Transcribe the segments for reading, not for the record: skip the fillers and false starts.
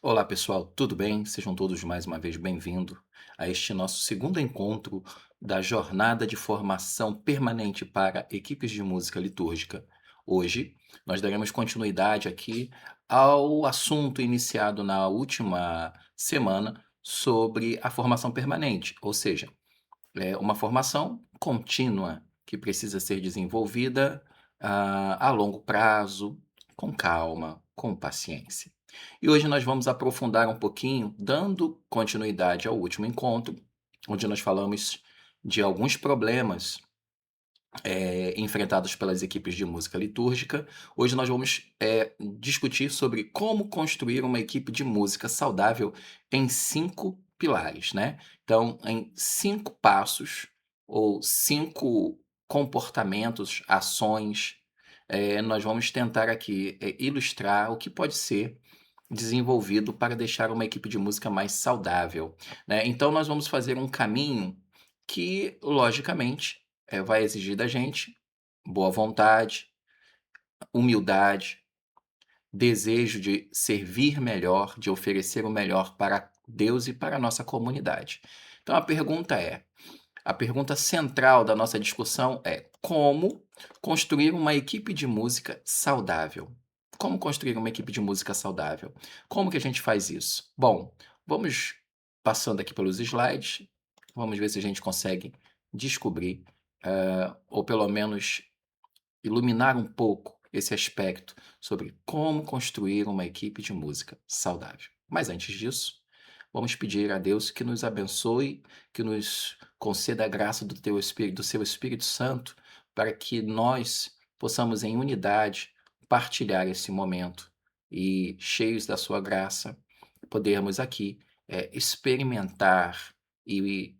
Olá pessoal, tudo bem? Sejam todos mais uma vez bem-vindos a este nosso segundo encontro da jornada de formação permanente para equipes de música litúrgica. Hoje nós daremos continuidade aqui ao assunto iniciado na última semana sobre a formação permanente, ou seja, é uma formação contínua que precisa ser desenvolvida, a longo prazo, com calma, com paciência. E hoje nós vamos aprofundar um pouquinho, dando continuidade ao último encontro, onde nós falamos de alguns problemas, enfrentados pelas equipes de música litúrgica. Hoje nós vamos, discutir sobre como construir uma equipe de música saudável em 5 pilares, né. Então, em 5 passos ou 5 comportamentos, ações, nós vamos tentar aqui, ilustrar o que pode ser desenvolvido para deixar uma equipe de música mais saudável, né. Então nós vamos fazer um caminho que, logicamente, vai exigir da gente boa vontade, humildade, desejo de servir melhor, de oferecer o melhor para Deus e para a nossa comunidade. Então a pergunta central da nossa discussão é: como construir uma equipe de música saudável? Como construir uma equipe de música saudável? Como que a gente faz isso? Bom, vamos passando aqui pelos slides, vamos ver se a gente consegue descobrir, ou pelo menos iluminar um pouco esse aspecto sobre como construir uma equipe de música saudável. Mas antes disso, vamos pedir a Deus que nos abençoe, que nos conceda a graça do seu Espírito Santo, para que nós possamos em unidade partilhar esse momento e, cheios da sua graça, podermos aqui experimentar e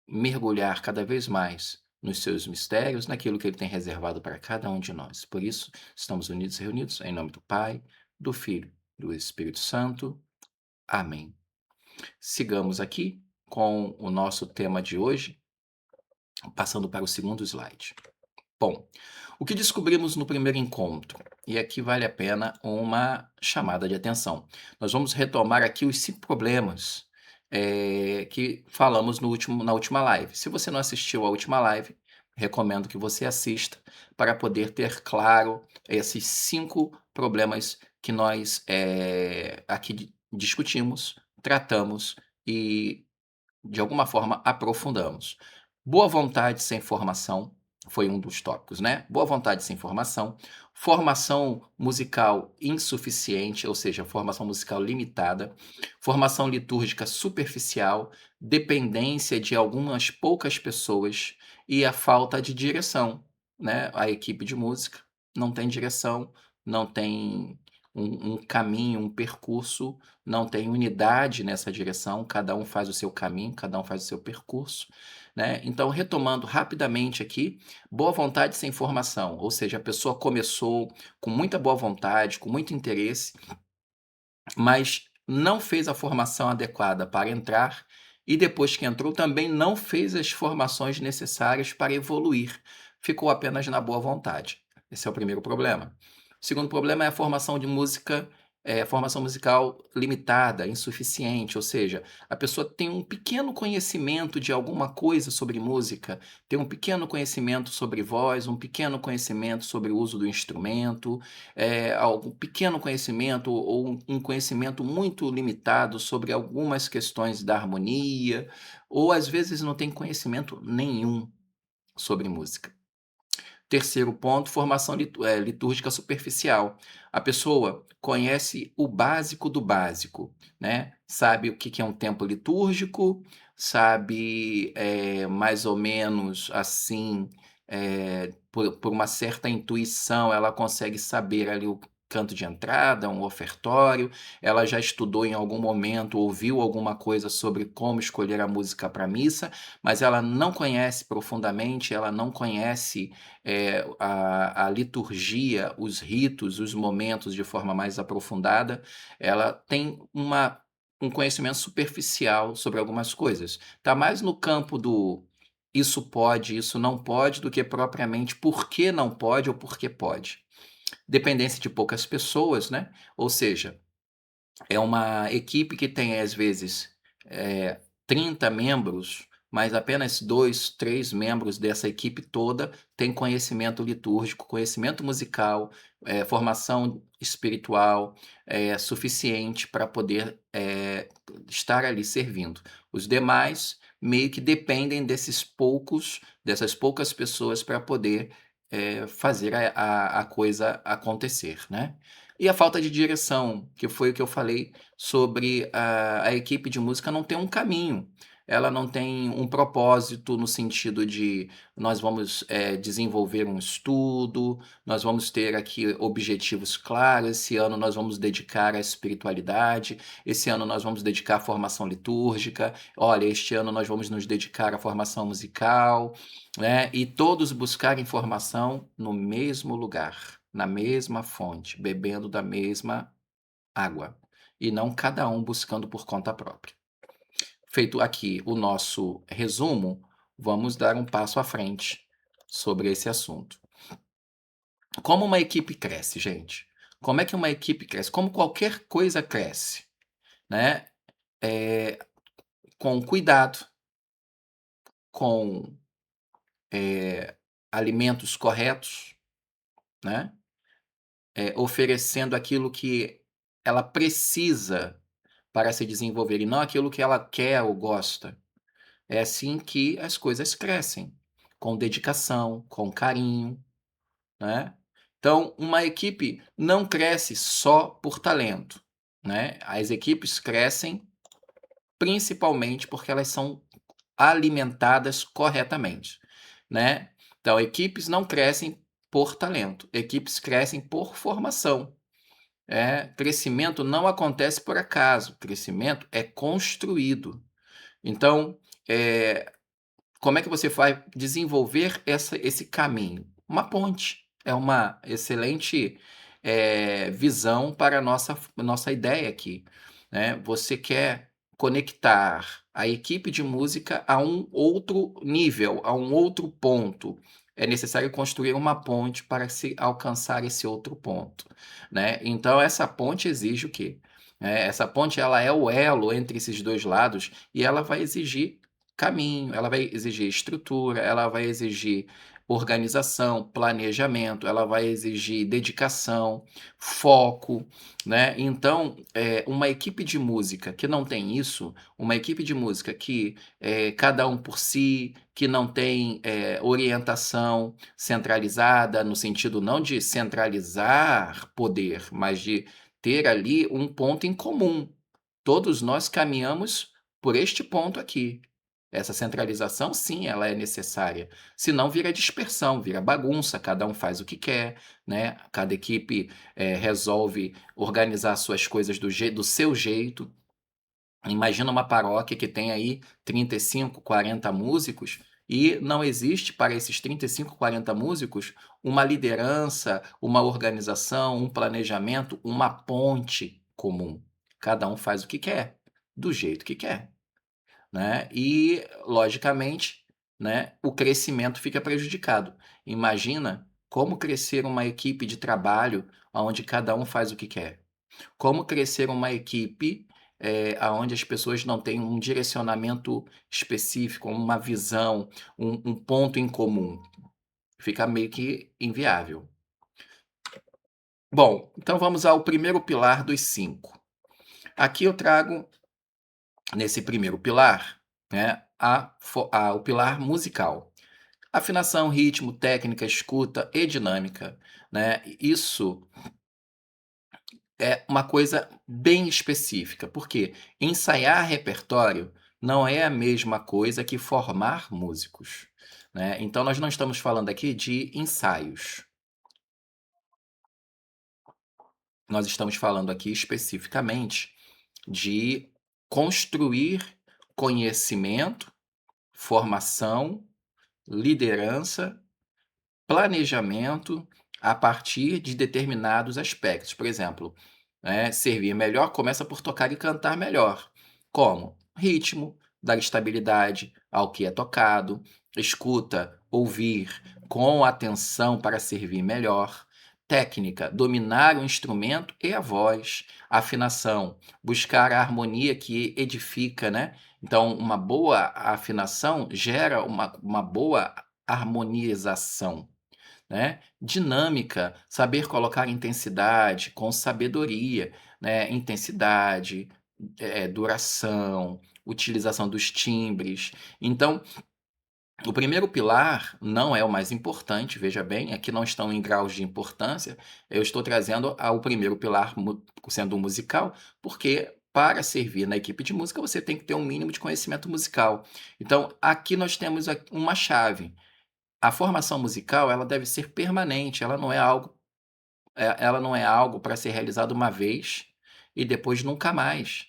mergulhar cada vez mais nos seus mistérios, naquilo que ele tem reservado para cada um de nós. Por isso, estamos unidos e reunidos em nome do Pai, do Filho, do Espírito Santo. Amém. Sigamos aqui com o nosso tema de hoje, passando para o segundo slide. Bom, o que descobrimos no primeiro encontro? E aqui vale a pena uma chamada de atenção. Nós vamos retomar aqui os 5 problemas, que falamos na última live. Se você não assistiu à última live, recomendo que você assista para poder ter claro esses 5 problemas que nós, aqui discutimos, tratamos e de alguma forma aprofundamos. Boa vontade sem formação foi um dos tópicos, né. Boa vontade sem formação, formação musical insuficiente, ou seja, formação musical limitada, formação litúrgica superficial, dependência de algumas poucas pessoas e a falta de direção, né. A equipe de música não tem direção, não tem um caminho, um percurso, não tem unidade nessa direção, cada um faz o seu caminho, cada um faz o seu percurso, né. Então, retomando rapidamente aqui, boa vontade sem formação, ou seja, a pessoa começou com muita boa vontade, com muito interesse, mas não fez a formação adequada para entrar e depois que entrou também não fez as formações necessárias para evoluir, ficou apenas na boa vontade. Esse é o primeiro problema. O segundo problema é a formação de música, formação musical limitada, insuficiente, ou seja, a pessoa tem um pequeno conhecimento de alguma coisa sobre música, tem um pequeno conhecimento sobre voz, um pequeno conhecimento sobre o uso do instrumento, algum pequeno conhecimento ou um conhecimento muito limitado sobre algumas questões da harmonia, ou às vezes não tem conhecimento nenhum sobre música. Terceiro ponto, formação litúrgica superficial. A pessoa conhece o básico do básico, né, sabe o que que é um tempo litúrgico, sabe, mais ou menos, assim, por uma certa intuição, ela consegue saber ali o canto de entrada, um ofertório, ela já estudou em algum momento, ouviu alguma coisa sobre como escolher a música para a missa, mas ela não conhece profundamente, ela não conhece a liturgia, os ritos, os momentos de forma mais aprofundada, ela tem um conhecimento superficial sobre algumas coisas. Está mais no campo do isso pode, isso não pode, do que propriamente por que não pode ou por que pode. Dependência de poucas pessoas, né, ou seja, É uma equipe que tem, às vezes, 30 membros, mas apenas 2, 3 membros dessa equipe toda têm conhecimento litúrgico, conhecimento musical, formação espiritual, suficiente para poder, estar ali servindo. Os demais meio que dependem dessas poucas pessoas para poder, fazer a coisa acontecer, né. E a falta de direção, que foi o que eu falei sobre a equipe de música não ter um caminho, ela não tem um propósito no sentido de nós vamos, desenvolver um estudo, nós vamos ter aqui objetivos claros, esse ano nós vamos dedicar à espiritualidade, esse ano nós vamos dedicar à formação litúrgica, olha, este ano nós vamos nos dedicar à formação musical, né, e todos buscar informação no mesmo lugar, na mesma fonte, bebendo da mesma água, e não cada um buscando por conta própria. Feito aqui o nosso resumo, vamos dar um passo à frente sobre esse assunto. Como uma equipe cresce, gente? Como é que uma equipe cresce? Como qualquer coisa cresce, né? Eh, com cuidado, com, alimentos corretos, né? Oferecendo aquilo que ela precisa para se desenvolver e não aquilo que ela quer ou gosta. É assim que as coisas crescem, com dedicação, com carinho, né. Então, uma equipe não cresce só por talento, né, as equipes crescem principalmente porque elas são alimentadas corretamente, né. Então, equipes não crescem por talento, equipes crescem por formação. Crescimento não acontece por acaso, crescimento é construído. Então, eh como é que você vai desenvolver esse caminho? Uma ponte, é uma excelente, visão para a nossa ideia aqui, né. Você quer conectar a equipe de música a um outro nível, a um outro ponto. É necessário construir uma ponte para se alcançar esse outro ponto, né. Então essa ponte exige o quê? Essa ponte ela é o elo entre esses 2 lados e ela vai exigir caminho, ela vai exigir estrutura, ela vai exigir organização, planejamento, ela vai exigir dedicação, foco, né. Então, uma equipe de música que não tem isso, uma equipe de música que, cada um por si, que não tem, orientação centralizada, no sentido não de centralizar poder, mas de ter ali um ponto em comum. Todos nós caminhamos por este ponto aqui. Essa centralização, sim, ela é necessária, senão vira dispersão, vira bagunça, cada um faz o que quer, né, cada equipe, resolve organizar suas coisas do seu jeito. Imagina uma paróquia que tem aí 35, 40 músicos e não existe para esses 35, 40 músicos uma liderança, uma organização, um planejamento, uma ponte comum. Cada um faz o que quer, do jeito que quer, né, e logicamente, né, o crescimento fica prejudicado. Imagina como crescer uma equipe de trabalho aonde cada um faz o que quer. Como crescer uma equipe, aonde as pessoas não têm um direcionamento específico, uma visão, um ponto em comum. Fica meio que inviável. Bom, então vamos ao primeiro pilar dos 5. Aqui eu trago nesse primeiro pilar, né, o pilar musical. Afinação, ritmo, técnica, escuta e dinâmica, né. Isso é uma coisa bem específica, porque ensaiar repertório não é a mesma coisa que formar músicos, né. Então nós não estamos falando aqui de ensaios, nós estamos falando aqui especificamente de construir conhecimento, formação, liderança, planejamento a partir de determinados aspectos. Por exemplo, servir melhor começa por tocar e cantar melhor. Como? Ritmo, dar estabilidade ao que é tocado, escuta, ouvir com atenção para servir melhor, técnica, dominar o instrumento e a voz, afinação, buscar a harmonia que edifica, né. Então uma boa afinação gera uma boa harmonização, né. Dinâmica, saber colocar intensidade com sabedoria, né, intensidade, duração, utilização dos timbres. Então, o primeiro pilar não é o mais importante, veja bem, aqui não estão em graus de importância, eu estou trazendo ao primeiro pilar sendo o musical, porque para servir na equipe de música você tem que ter um mínimo de conhecimento musical. Então, aqui nós temos uma chave. A formação musical ela deve ser permanente, ela não é algo para ser realizado uma vez e depois nunca mais.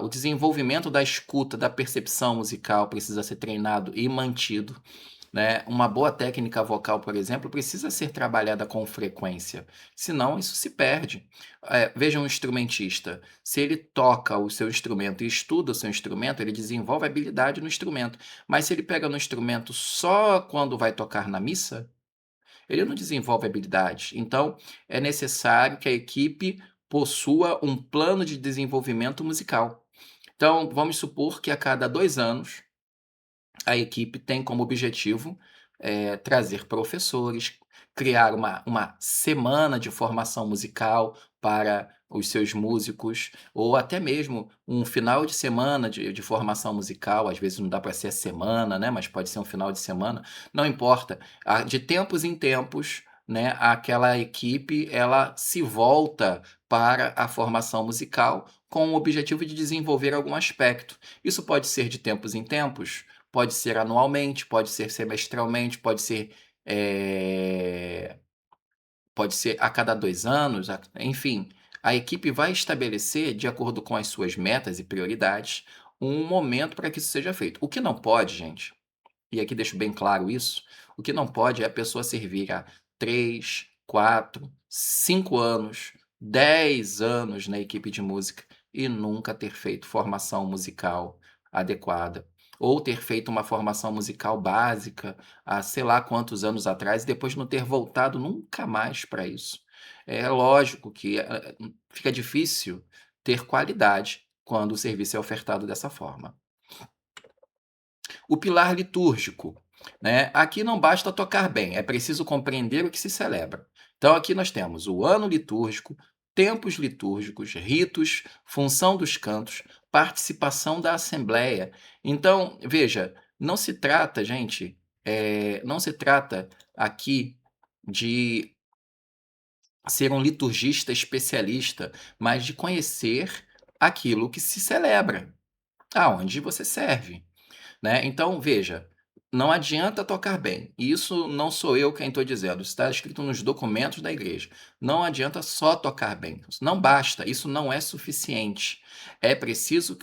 O desenvolvimento da escuta, da percepção musical precisa ser treinado e mantido, né. Uma boa técnica vocal, por exemplo, precisa ser trabalhada com frequência, senão isso se perde. Veja um instrumentista, se ele toca o seu instrumento e estuda o seu instrumento, ele desenvolve habilidade no instrumento, mas se ele pega no instrumento só quando vai tocar na missa, ele não desenvolve habilidade. Então, é necessário que a equipe possua um plano de desenvolvimento musical. Então, vamos supor que a cada 2 anos a equipe tem como objetivo, trazer professores, criar uma semana de formação musical para os seus músicos, ou até mesmo um final de semana de formação musical, às vezes não dá para ser a semana, né, mas pode ser um final de semana, não importa. De tempos em tempos, né, aquela equipe ela se volta para a formação musical com o objetivo de desenvolver algum aspecto. Isso pode ser de tempos em tempos, pode ser anualmente, pode ser semestralmente, eh, pode ser a cada 2 anos, enfim, a equipe vai estabelecer, de acordo com as suas metas e prioridades, um momento para que isso seja feito. O que não pode, gente, e aqui deixo bem claro isso, o que não pode é a pessoa servir há 3, 4, 5 anos, 10 anos na equipe de música e nunca ter feito formação musical adequada, ou ter feito uma formação musical básica há sei lá quantos anos atrás e depois não ter voltado nunca mais para isso. É lógico que, fica difícil ter qualidade quando o serviço é ofertado dessa forma. O pilar litúrgico, né? Aqui não basta tocar bem, é preciso compreender o que se celebra. Então, aqui nós temos o ano litúrgico, tempos litúrgicos, ritos, função dos cantos, participação da assembleia. Então, veja, não se trata, gente, não se trata aqui de ser um liturgista especialista, mas de conhecer aquilo que se celebra, aonde você serve, né. Então veja, não adianta tocar bem, e isso não sou eu quem estou dizendo, isso está escrito nos documentos da igreja. Não adianta só tocar bem, não basta, isso não é suficiente. É preciso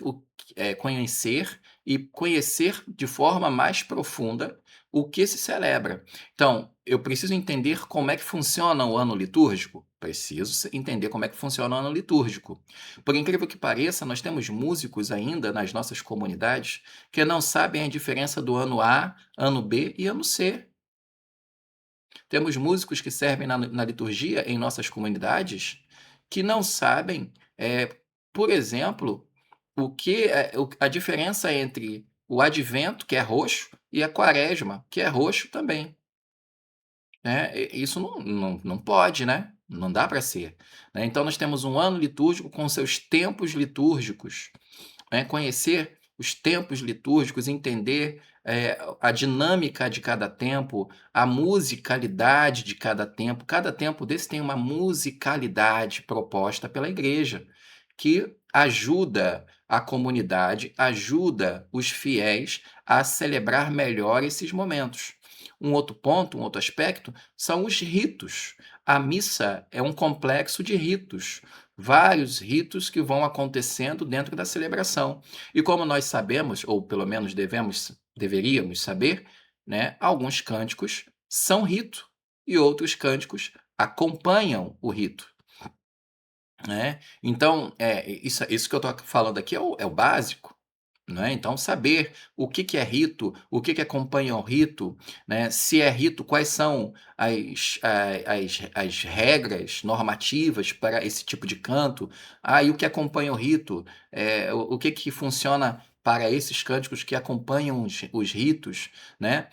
conhecer e conhecer de forma mais profunda o que se celebra. Então, eu preciso entender como é que funciona o ano litúrgico? Preciso entender como é que funciona o ano litúrgico. Por incrível que pareça, nós temos músicos ainda nas nossas comunidades que não sabem a diferença do ano A, ano B e ano C. Temos músicos que servem na liturgia em nossas comunidades que não sabem, por exemplo, a diferença entre o advento, que é roxo, e a quaresma, que é roxo também, né. Isso não pode, né, não dá para ser, né. Então nós temos um ano litúrgico com seus tempos litúrgicos, né, conhecer os tempos litúrgicos, entender, a dinâmica de cada tempo, a musicalidade de cada tempo desse tem uma musicalidade proposta pela igreja, que ajuda a comunidade, ajuda os fiéis a celebrar melhor esses momentos. Um outro ponto, um outro aspecto, são os ritos. A missa é um complexo de ritos, vários ritos que vão acontecendo dentro da celebração. E como nós sabemos, ou pelo menos deveríamos saber, né, alguns cânticos são rito e outros cânticos acompanham o rito, né. Então, isso que eu estou falando aqui é o básico, Não é? Então saber o que que é rito, o que que acompanha o rito, né, se é rito, quais são as regras normativas para esse tipo de canto. E o que acompanha o rito, o que que funciona para esses cânticos que acompanham os ritos, né.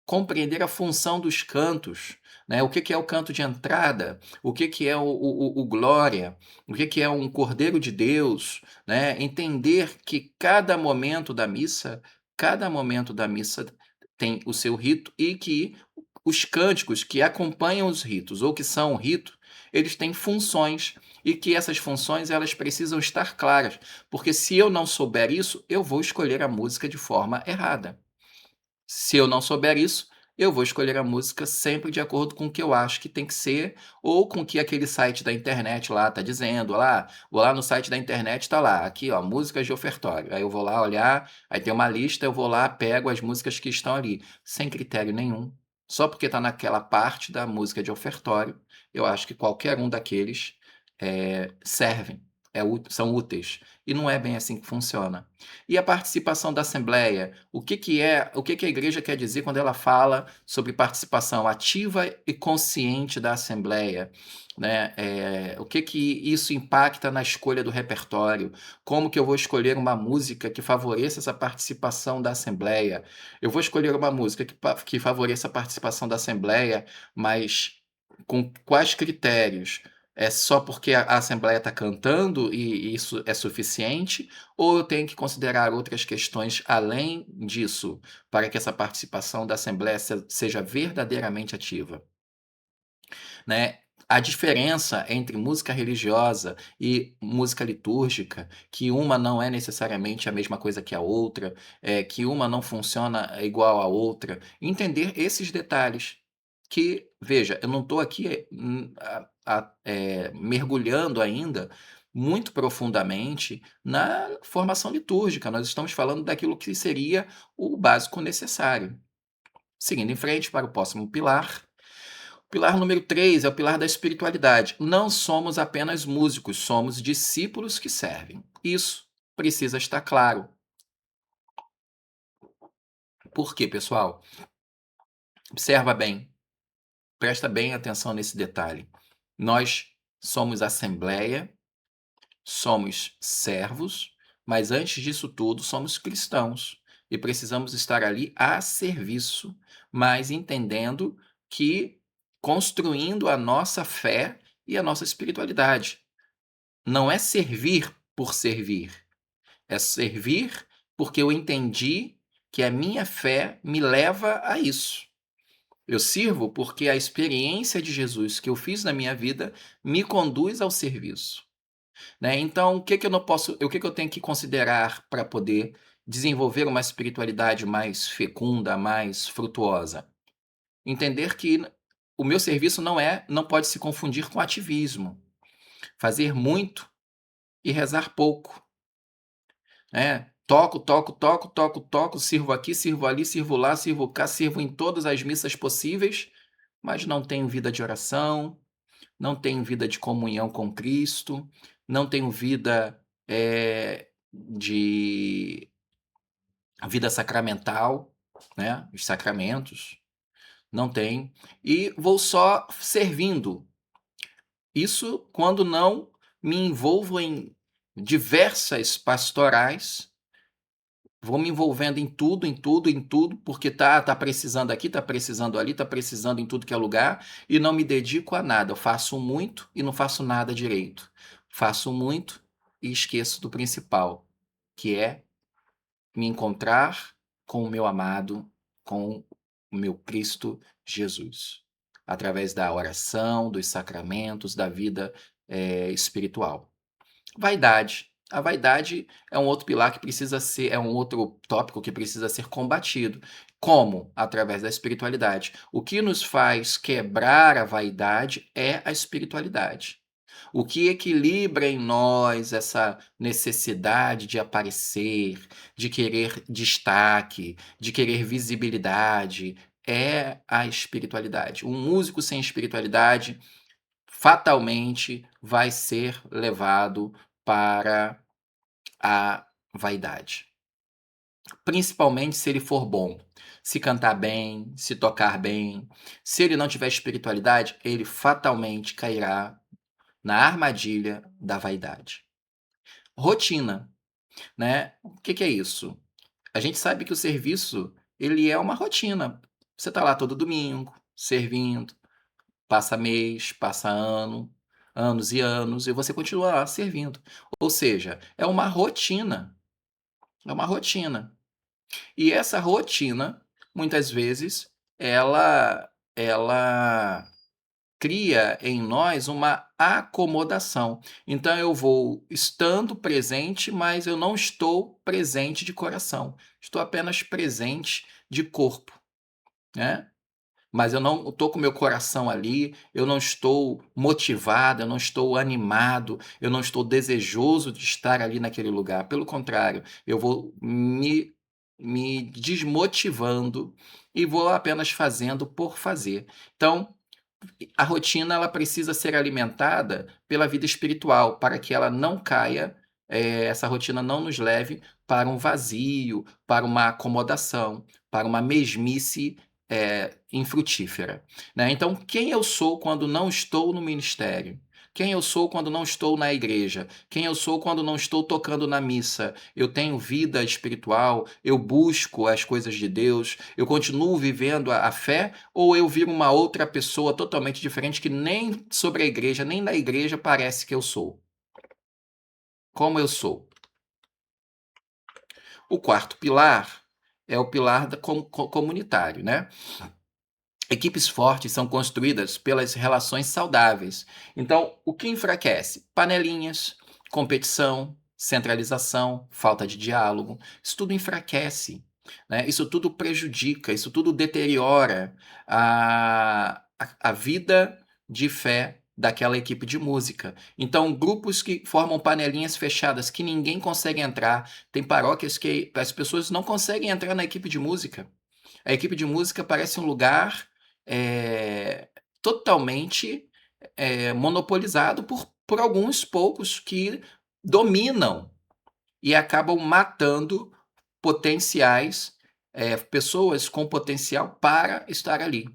Compreender a função dos cantos, né, o que que é o canto de entrada, o que que é o glória, o que que é um cordeiro de Deus, né, entender que cada momento da missa tem o seu rito e que os cânticos que acompanham os ritos ou que são o rito, eles têm funções e que essas funções elas precisam estar claras, porque se eu não souber isso, eu vou escolher a música de forma errada. Se eu não souber isso, eu vou escolher a música sempre de acordo com o que eu acho que tem que ser, ou com o que aquele site da internet lá está dizendo. Lá, vou lá no site da internet, está lá, aqui ó, músicas de ofertório. Aí eu vou lá olhar, aí tem uma lista, eu vou lá, pego as músicas que estão ali, sem critério nenhum. Só porque está naquela parte da música de ofertório, eu acho que qualquer um daqueles servem, são úteis. E não é bem assim que funciona. E a participação da assembleia? O que que a igreja quer dizer quando ela fala sobre participação ativa e consciente da assembleia, né? O que que isso impacta na escolha do repertório? Como que eu vou escolher uma música que favoreça essa participação da assembleia? Eu vou escolher uma música que favoreça a participação da assembleia, mas com quais critérios? É só porque a assembleia está cantando e isso é suficiente? Ou eu tenho que considerar outras questões além disso, para que essa participação da Assembleia seja verdadeiramente ativa, né? A diferença entre música religiosa e música litúrgica, que uma não é necessariamente a mesma coisa que a outra, que uma não funciona igual à outra, entender esses detalhes. Que, veja, eu não estou aqui mergulhando ainda muito profundamente na formação litúrgica, nós estamos falando daquilo que seria o básico necessário. Seguindo em frente para o próximo pilar. O pilar número 3 é o pilar da espiritualidade. Não somos apenas músicos, somos discípulos que servem. Isso precisa estar claro. Por quê, pessoal? Observa bem, presta bem atenção nesse detalhe. Nós somos assembleia, somos servos, mas antes disso tudo somos cristãos e precisamos estar ali a serviço, mas entendendo que construindo a nossa fé e a nossa espiritualidade. Não é servir por servir, é servir porque eu entendi que a minha fé me leva a isso. Eu sirvo porque a experiência de Jesus que eu fiz na minha vida me conduz ao serviço, né? Então, o que que eu tenho que considerar para poder desenvolver uma espiritualidade mais fecunda, mais frutuosa? Entender que o meu serviço não pode se confundir com ativismo. Fazer muito e rezar pouco, né? Toco, toco, toco, toco, toco, sirvo aqui, sirvo ali, sirvo lá, sirvo cá, sirvo em todas as missas possíveis, mas não tenho vida de oração, não tenho vida de comunhão com Cristo, não tenho vida, de vida sacramental, né, os sacramentos, não tenho, e vou só servindo. Isso quando não me envolvo em diversas pastorais, vou me envolvendo em tudo, em tudo, em tudo, porque tá precisando aqui, tá precisando ali, tá precisando em tudo que é lugar, e não me dedico a nada. Eu faço muito e não faço nada direito. Faço muito e esqueço do principal, que é me encontrar com o meu amado, com o meu Cristo Jesus, através da oração, dos sacramentos, da vida, espiritual. Vaidade. A vaidade é um outro pilar que precisa ser é um outro tópico que precisa ser combatido. Como? Através da espiritualidade. O que nos faz quebrar a vaidade é a espiritualidade. O que equilibra em nós essa necessidade de aparecer, de querer destaque, de querer visibilidade, é a espiritualidade. Um músico sem espiritualidade fatalmente vai ser levado para a vaidade. principalmente se ele for bom. Se cantar bem, se tocar bem. Se ele não tiver espiritualidade, ele fatalmente cairá na armadilha da vaidade. Rotina, né? O que que é isso? A gente sabe que o serviço, ele é uma rotina. Você está lá todo domingo, servindo, passa mês, passa ano, anos e anos, e você continua lá servindo. Ou seja, é uma rotina, é uma rotina. E essa rotina, muitas vezes, ela cria em nós uma acomodação. Então eu vou estando presente, mas eu não estou presente de coração. Estou apenas presente de corpo, né? Mas eu não estou com meu coração ali, eu não estou motivado, eu não estou animado, eu não estou desejoso de estar ali naquele lugar. Pelo contrário, eu vou me desmotivando e vou apenas fazendo por fazer. Então, a rotina ela precisa ser alimentada pela vida espiritual, para que ela não caia, essa rotina não nos leve para um vazio, para uma acomodação, para uma mesmice, infrutífera, né. Então, quem eu sou quando não estou no ministério? Quem eu sou quando não estou na igreja? Quem eu sou quando não estou tocando na missa? Eu tenho vida espiritual? Eu busco as coisas de Deus? Eu continuo vivendo a fé? Ou eu viro uma outra pessoa totalmente diferente que nem sobre a igreja, nem na igreja parece que eu sou. Como eu sou? O quarto pilar é o pilar comunitário, né? Equipes fortes são construídas pelas relações saudáveis. Então, o que enfraquece? Panelinhas, competição, centralização, falta de diálogo. Isso tudo enfraquece, né? Isso tudo prejudica, isso tudo deteriora a vida de fé daquela equipe de música. Então, grupos que formam panelinhas fechadas que ninguém consegue entrar, tem paróquias que as pessoas não conseguem entrar na equipe de música. A equipe de música parece um lugar, totalmente, monopolizado por alguns poucos que dominam e acabam matando potenciais, pessoas com potencial para estar ali.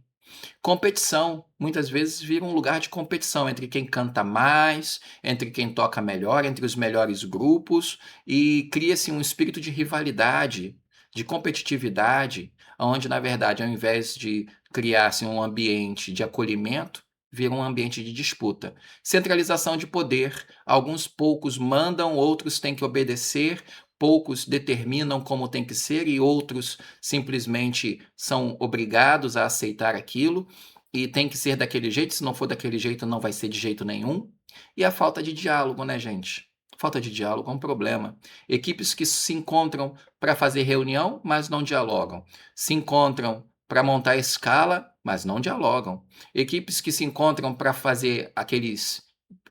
Competição, muitas vezes vira um lugar de competição entre quem canta mais, entre quem toca melhor, entre os melhores grupos, e cria-se um espírito de rivalidade, de competitividade, onde, na verdade, ao invés de criar-se um ambiente de acolhimento, vira um ambiente de disputa. Centralização de poder, alguns poucos mandam, outros têm que obedecer, poucos determinam como tem que ser e outros simplesmente são obrigados a aceitar aquilo e tem que ser daquele jeito, se não for daquele jeito não vai ser de jeito nenhum. E a falta de diálogo, né, gente? Falta de diálogo é um problema. Equipes que se encontram para fazer reunião, mas não dialogam. Se encontram para montar escala, mas não dialogam. Equipes que se encontram para fazer aqueles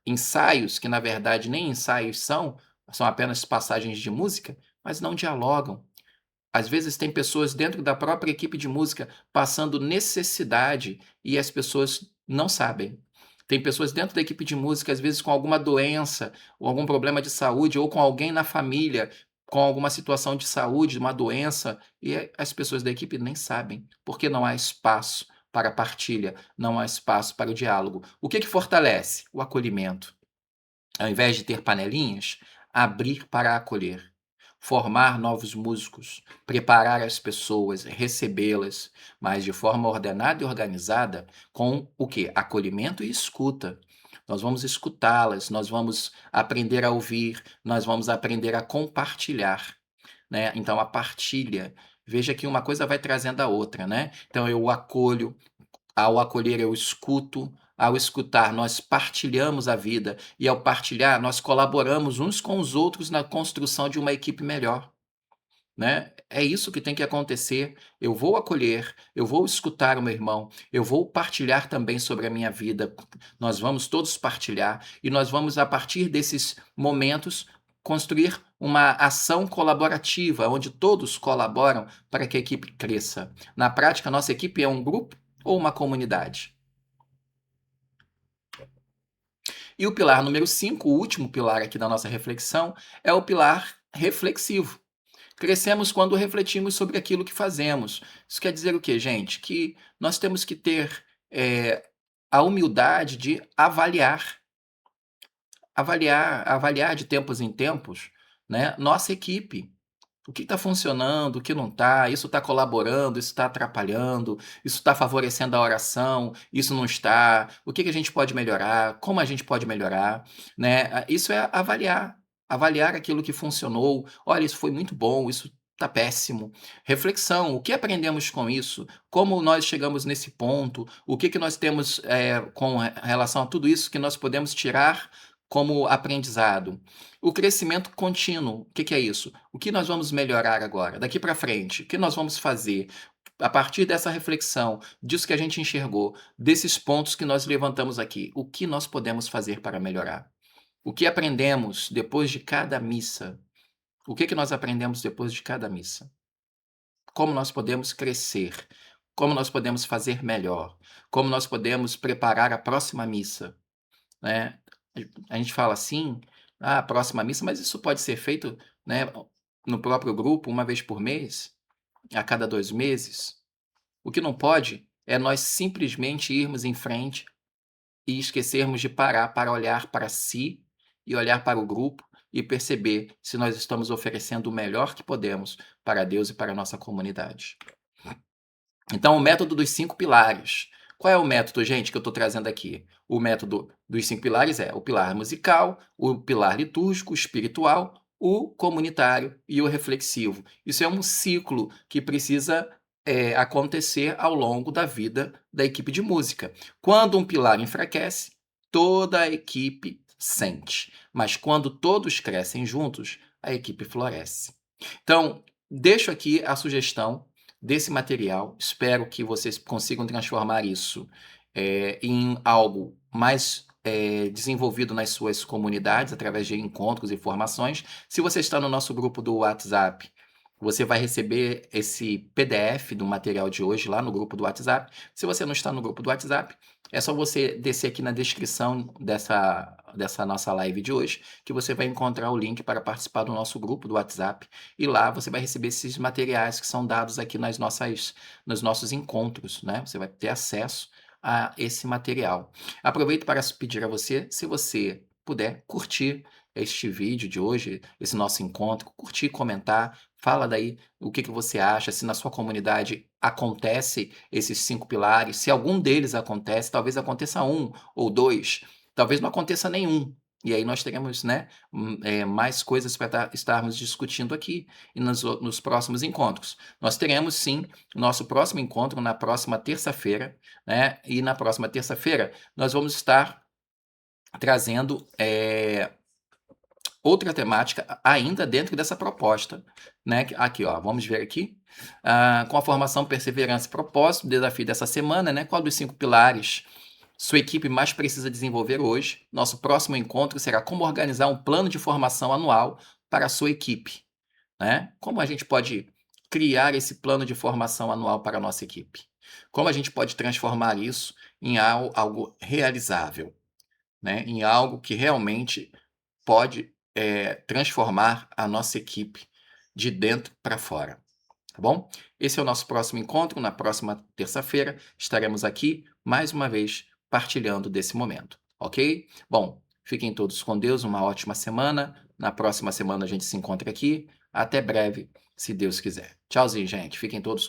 ensaios, que na verdade nem ensaios são apenas passagens de música, mas não dialogam. Às vezes tem pessoas dentro da própria equipe de música passando necessidade e as pessoas não sabem. Tem pessoas dentro da equipe de música, às vezes com alguma doença, ou algum problema de saúde, ou com alguém na família com alguma situação de saúde, uma doença, e as pessoas da equipe nem sabem, porque não há espaço para partilha, não há espaço para o diálogo. O que que fortalece? O acolhimento. Ao invés de ter panelinhas, abrir para acolher, formar novos músicos, preparar as pessoas, recebê-las, mas de forma ordenada e organizada, com o quê? Acolhimento e escuta. Nós vamos escutá-las, nós vamos aprender a ouvir, nós vamos aprender a compartilhar, né? Então a partilha, veja que uma coisa vai trazendo a outra, né? Então eu acolho, ao acolher, eu escuto. Ao escutar, nós partilhamos a vida. E ao partilhar, nós colaboramos uns com os outros na construção de uma equipe melhor, né? É isso que tem que acontecer. Eu vou acolher, eu vou escutar o meu irmão, eu vou partilhar também sobre a minha vida. Nós vamos todos partilhar e nós vamos, a partir desses momentos, construir uma ação colaborativa, onde todos colaboram para que a equipe cresça. Na prática, nossa equipe é um grupo ou uma comunidade? E o pilar número 5, o último pilar aqui da nossa reflexão, é o pilar reflexivo. Crescemos quando refletimos sobre aquilo que fazemos. Isso quer dizer o quê, gente? Que nós temos que ter a humildade de avaliar de tempos em tempos, né, nossa equipe. O que está funcionando, o que não está, isso está colaborando, isso está atrapalhando, isso está favorecendo a oração, isso não está, o que que a gente pode melhorar, como a gente pode melhorar, né? Isso é avaliar aquilo que funcionou. Olha, isso foi muito bom, isso está péssimo. Reflexão, o que aprendemos com isso? Como nós chegamos nesse ponto? O que que nós temos com relação a tudo isso que nós podemos tirar como aprendizado? O crescimento contínuo, o que que é isso? O que nós vamos melhorar agora, daqui para frente? O que nós vamos fazer? A partir dessa reflexão, disso que a gente enxergou, desses pontos que nós levantamos aqui, o que nós podemos fazer para melhorar? O que aprendemos depois de cada missa? O que que nós aprendemos depois de cada missa? Como nós podemos crescer? Como nós podemos fazer melhor? Como nós podemos preparar a próxima missa, né? A gente fala assim: "Ah, próxima missa", mas isso pode ser feito, né, no próprio grupo, uma vez por mês, a cada 2 meses. O que não pode é nós simplesmente irmos em frente e esquecermos de parar para olhar para si e olhar para o grupo e perceber se nós estamos oferecendo o melhor que podemos para Deus e para a nossa comunidade. Então, o método dos 5 pilares. Qual é o método, gente, que eu estou trazendo aqui? O método dos 5 pilares é o pilar musical, o pilar litúrgico, o espiritual, o comunitário e o reflexivo. Isso é um ciclo que precisa acontecer ao longo da vida da equipe de música. Quando um pilar enfraquece, toda a equipe sente. Mas quando todos crescem juntos, a equipe floresce. Então, deixo aqui a sugestão desse material. Espero que vocês consigam transformar isso em algo mais desenvolvido nas suas comunidades, através de encontros e formações. Se você está no nosso grupo do WhatsApp, você vai receber esse PDF do material de hoje lá no grupo do WhatsApp. Se você não está no grupo do WhatsApp, é só você descer aqui na descrição dessa nossa live de hoje, que você vai encontrar o link para participar do nosso grupo do WhatsApp. E lá você vai receber esses materiais que são dados aqui nos nossos encontros, né? Você vai ter acesso a esse material. Aproveito para pedir a você, se você puder, curtir este vídeo de hoje, esse nosso encontro, curtir, comentar, fala daí o que que você acha, se na sua comunidade acontece esses 5 pilares, se algum deles acontece, talvez aconteça 1 ou 2, talvez não aconteça nenhum. E aí nós teremos, né, mais coisas para estarmos discutindo aqui e nos próximos encontros. Nós teremos sim o nosso próximo encontro na próxima terça-feira, né? E na próxima terça-feira nós vamos estar trazendo outra temática ainda dentro dessa proposta, né? Aqui, ó, vamos ver aqui. Com a formação, perseverança e propósito, o desafio dessa semana, né? Qual dos 5 pilares sua equipe mais precisa desenvolver hoje? Nosso próximo encontro será como organizar um plano de formação anual para a sua equipe, né? Como a gente pode criar esse plano de formação anual para a nossa equipe? Como a gente pode transformar isso em algo realizável, né? Em algo que realmente pode transformar a nossa equipe de dentro para fora, tá bom? Esse é o nosso próximo encontro. Na próxima terça-feira estaremos aqui mais uma vez partilhando desse momento, ok? Bom, fiquem todos com Deus, uma ótima semana. Na próxima semana a gente se encontra aqui. Até breve, se Deus quiser. Tchauzinho, gente. Fiquem todos com